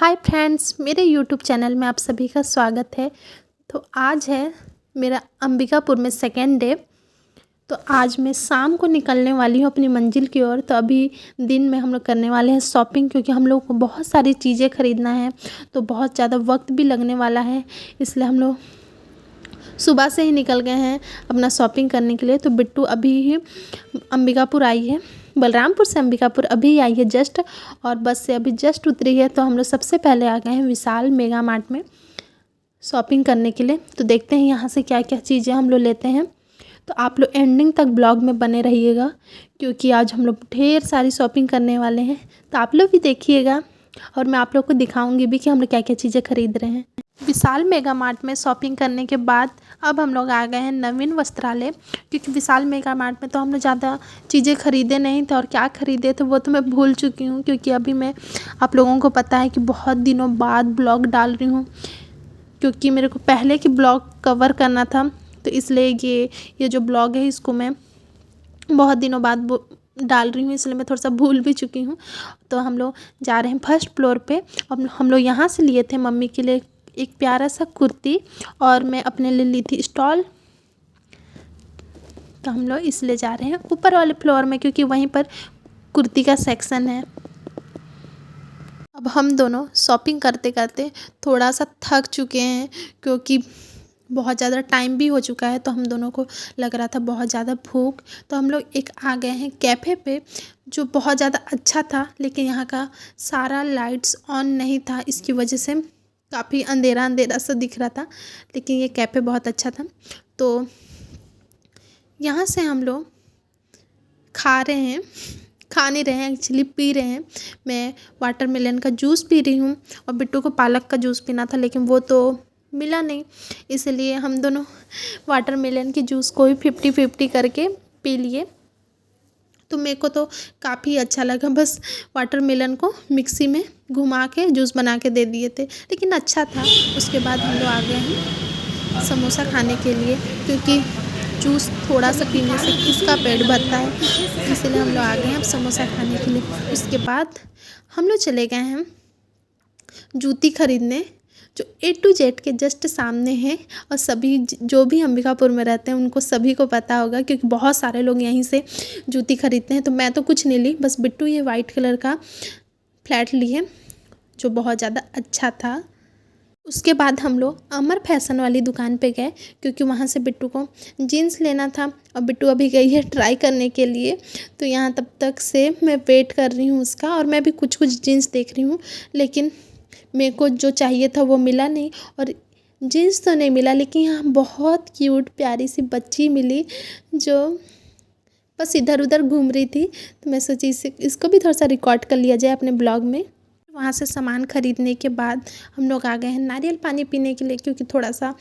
Hi friends, मेरे YouTube channel में आप सभी का स्वागत है। तो आज है मेरा अंबिकापुर में सेकेंड डे। तो आज मैं शाम को निकलने वाली हूँ अपनी मंजिल की ओर। तो अभी दिन में हम लोग करने वाले हैं शॉपिंग, क्योंकि हम लोग को बहुत सारी चीज़ें ख़रीदना है, तो बहुत ज़्यादा वक्त भी लगने वाला है। इसलिए हम लोग सुबह से ही निकल गए हैं अपना शॉपिंग करने के लिए। तो बिट्टू अभी ही अंबिकापुर आई है, बलरामपुर से अंबिकापुर अभी आई है जस्ट, और बस से अभी जस्ट उतरी है। तो हम लोग सबसे पहले आ गए हैं विशाल मेगा मार्ट में शॉपिंग करने के लिए। तो देखते हैं यहाँ से क्या क्या चीज़ें हम लोग लेते हैं। तो आप लोग एंडिंग तक ब्लॉग में बने रहिएगा, क्योंकि आज हम लोग ढेर सारी शॉपिंग करने वाले हैं। तो आप लोग भी देखिएगा और मैं आप लोग को दिखाऊंगी भी कि हम लोग क्या क्या चीज़ें खरीद रहे हैं। विशाल मेगा मार्ट में शॉपिंग करने के बाद अब हम लोग आ गए हैं नवीन वस्त्रालय, क्योंकि विशाल मेगा मार्ट में तो हम लोग ज़्यादा चीज़ें खरीदे नहीं थे, और क्या खरीदे थे वो तो मैं भूल चुकी हूँ, क्योंकि अभी मैं आप लोगों को पता है कि बहुत दिनों बाद ब्लॉग डाल रही हूँ, क्योंकि मेरे को पहले की ब्लॉग कवर करना था। तो इसलिए ये जो ब्लॉग है इसको मैं बहुत दिनों बाद डाल रही हूँ, इसलिए मैं थोड़ा सा भूल भी चुकी हूँ। तो हम लोग जा रहे हैं फर्स्ट फ्लोर पे। अब हम लोग यहाँ से लिए थे मम्मी के लिए एक प्यारा सा कुर्ती, और मैं अपने लिए ली थी स्टॉल। तो हम लोग इसलिए जा रहे हैं ऊपर वाले फ्लोर में, क्योंकि वहीं पर कुर्ती का सेक्शन है। अब हम दोनों शॉपिंग करते करते थोड़ा सा थक चुके हैं, क्योंकि बहुत ज़्यादा टाइम भी हो चुका है। तो हम दोनों को लग रहा था बहुत ज़्यादा भूख। तो हम लोग एक आ गए हैं कैफ़े पे, जो बहुत ज़्यादा अच्छा था, लेकिन यहाँ का सारा लाइट्स ऑन नहीं था, इसकी वजह से काफ़ी अंधेरा अंधेरा सा दिख रहा था। लेकिन ये कैफ़े बहुत अच्छा था। तो यहाँ से हम लोग खा नहीं रहे हैं, एक्चुअली पी रहे हैं। मैं वाटरमेलन का जूस पी रही हूँ, और बिट्टू को पालक का जूस पीना था, लेकिन वो तो मिला नहीं, इसलिए हम दोनों वाटरमेलन के जूस को ही 50-50 करके पी लिए। तो मेरे को तो काफ़ी अच्छा लगा, बस वाटरमेलन को मिक्सी में घुमा के जूस बना के दे दिए थे, लेकिन अच्छा था। उसके बाद हम लोग आ गए हैं समोसा खाने के लिए, क्योंकि जूस थोड़ा सा पीने से इसका पेट भरता है, इसलिए हम लोग आ गए हैं अब समोसा खाने के लिए। उसके बाद हम लोग चले गए हैं जूती खरीदने, जो A to Z के जस्ट सामने है। और सभी जो भी अंबिकापुर में रहते हैं उनको सभी को पता होगा, क्योंकि बहुत सारे लोग यहीं से जूती खरीदते हैं। तो मैं तो कुछ नहीं ली, बस बिट्टू ये वाइट कलर का फ्लैट ली है, जो बहुत ज़्यादा अच्छा था। उसके बाद हम लोग अमर फैशन वाली दुकान पे गए, क्योंकि वहाँ से बिट्टू को जीन्स लेना था, और बिट्टू अभी गई है ट्राई करने के लिए। तो यहाँ तब तक से मैं वेट कर रही हूँ उसका, और मैं भी कुछ कुछ जीन्स देख रही हूँ, लेकिन मेरे को जो चाहिए था वो मिला नहीं। और जीन्स तो नहीं मिला, लेकिन यहाँ बहुत क्यूट प्यारी सी बच्ची मिली, जो बस इधर उधर घूम रही थी। तो मैं सोची इसको भी थोड़ा सा रिकॉर्ड कर लिया जाए अपने ब्लॉग में। वहाँ से सामान खरीदने के बाद हम लोग आ गए हैं नारियल पानी पीने के लिए, क्योंकि थोड़ा सा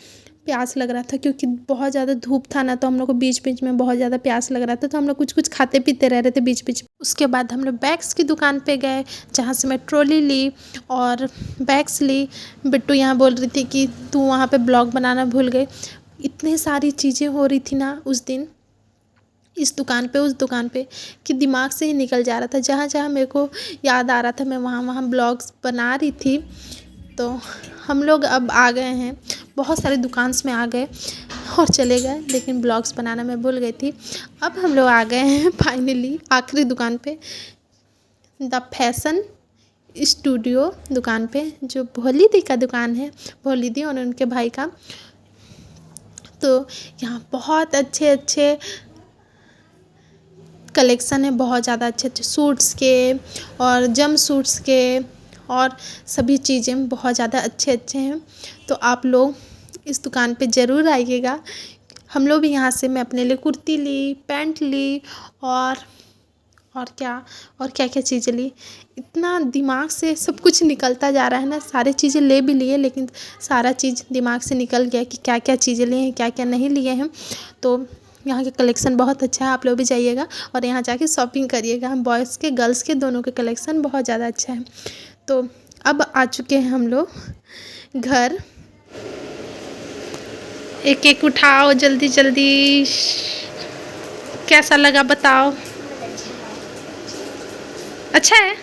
प्यास लग रहा था, क्योंकि बहुत ज़्यादा धूप था ना। तो हम लोग को बीच बीच में बहुत ज़्यादा प्यास लग रहा था, तो हम लोग कुछ कुछ खाते पीते रह रहे थे बीच बीच में। उसके बाद हम लोग बैग्स की दुकान पे गए, जहाँ से मैं ट्रॉली ली और बैग्स ली। बिट्टू यहाँ बोल रही थी कि तू वहाँ पे ब्लॉग बनाना भूल गई। इतनी सारी चीज़ें हो रही थी ना उस दिन, इस दुकान पे उस दुकान पे, कि दिमाग से ही निकल जा रहा था। जहाँ जहाँ मेरे को याद आ रहा था मैं वहाँ वहाँ ब्लॉग्स बना रही थी। तो हम लोग अब आ गए हैं, बहुत सारे दुकान्स में आ गए और चले गए, लेकिन ब्लॉग्स बनाना मैं भूल गई थी। अब हम लोग आ गए हैं फाइनली आखिरी दुकान पे, द फैशन स्टूडियो दुकान पे, जो भोली दी का दुकान है, भोली दी और उनके भाई का। तो यहाँ बहुत अच्छे अच्छे कलेक्शन है, बहुत ज़्यादा अच्छे अच्छे सूट्स के और जम सूट्स के, और सभी चीज़ें बहुत ज़्यादा अच्छे अच्छे हैं। तो आप लोग इस दुकान पे ज़रूर आइएगा। हम लोग भी यहाँ से मैं अपने लिए कुर्ती ली, पैंट ली, और क्या क्या चीज़ें ली। इतना दिमाग से सब कुछ निकलता जा रहा है ना, सारे चीज़ें ले भी लिए, लेकिन सारा चीज़ दिमाग से निकल गया कि क्या क्या चीज़ें लिए हैं, क्या क्या नहीं लिए हैं। तो यहाँ के कलेक्शन बहुत अच्छा है, आप लोग भी जाइएगा और यहाँ जाके शॉपिंग करिएगा। बॉयज़ के गर्ल्स के दोनों के कलेक्शन बहुत ज़्यादा अच्छा है। तो अब आ चुके हैं हम लोग घर। एक एक उठाओ जल्दी जल्दी, कैसा लगा बताओ। अच्छा है।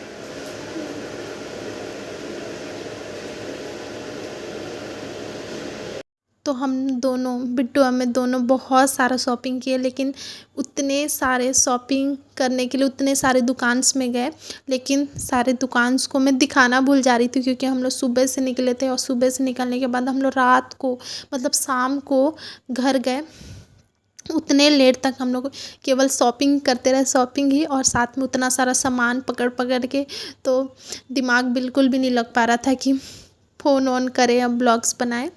तो हम दोनों बिट्टू और मैं दोनों बहुत सारा शॉपिंग किए, लेकिन उतने सारे शॉपिंग करने के लिए उतने सारे दुकान्स में गए, लेकिन सारे दुकान्स को मैं दिखाना भूल जा रही थी, क्योंकि हम लोग सुबह से निकले थे और सुबह से निकलने के बाद हम लोग रात को मतलब शाम को घर गए। उतने लेट तक हम लोग केवल शॉपिंग करते रहे, शॉपिंग ही, और साथ में उतना सारा सामान पकड़ पकड़ के तो दिमाग बिल्कुल भी नहीं लग पा रहा था कि फ़ोन ऑन करें अब ब्लॉग्स बनाएं।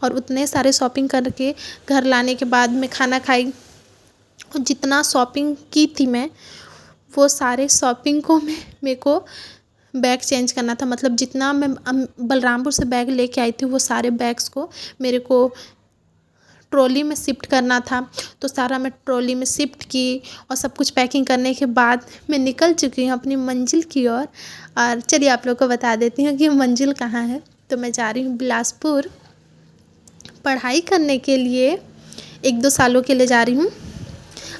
और उतने सारे शॉपिंग करके घर लाने के बाद मैं खाना खाई, और जितना शॉपिंग की थी मैं वो सारे शॉपिंग को मेरे को बैग चेंज करना था। मतलब जितना मैं बलरामपुर से बैग लेके आई थी वो सारे बैग्स को मेरे को ट्रॉली में शिफ्ट करना था। तो सारा मैं ट्रॉली में शिफ्ट की, और सब कुछ पैकिंग करने के बाद मैं निकल चुकी हूँ अपनी मंजिल की ओर। और चलिए आप लोग को बता देती हूँ कि मंजिल कहाँ है। तो मैं जा रही हूँ बिलासपुर पढ़ाई करने के लिए, 1-2 सालों के लिए जा रही हूँ।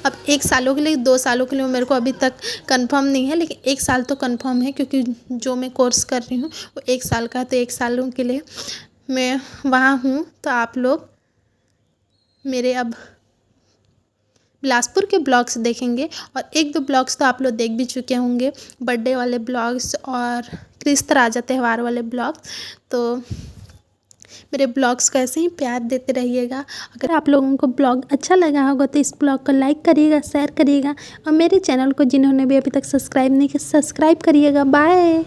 अब 1 सालों के लिए 2 सालों के लिए मेरे को अभी तक कंफर्म नहीं है, लेकिन 1 साल तो कंफर्म है, क्योंकि जो मैं कोर्स कर रही हूँ वो 1 साल का है। तो 1 सालों के लिए मैं वहाँ हूँ। तो आप लोग मेरे अब बिलासपुर के ब्लॉग्स देखेंगे, और 1-2 ब्लॉग्स तो आप लोग देख भी चुके होंगे, बर्थडे वाले ब्लॉग्स और क्रिस्त राजा त्यौहार वाले ब्लॉग्स। तो मेरे ब्लॉग्स को ऐसे ही प्यार देते रहिएगा। अगर आप लोगों को ब्लॉग अच्छा लगा होगा तो इस ब्लॉग को लाइक करिएगा, शेयर करिएगा, और मेरे चैनल को जिन्होंने भी अभी तक सब्सक्राइब नहीं किया सब्सक्राइब करिएगा। बाय।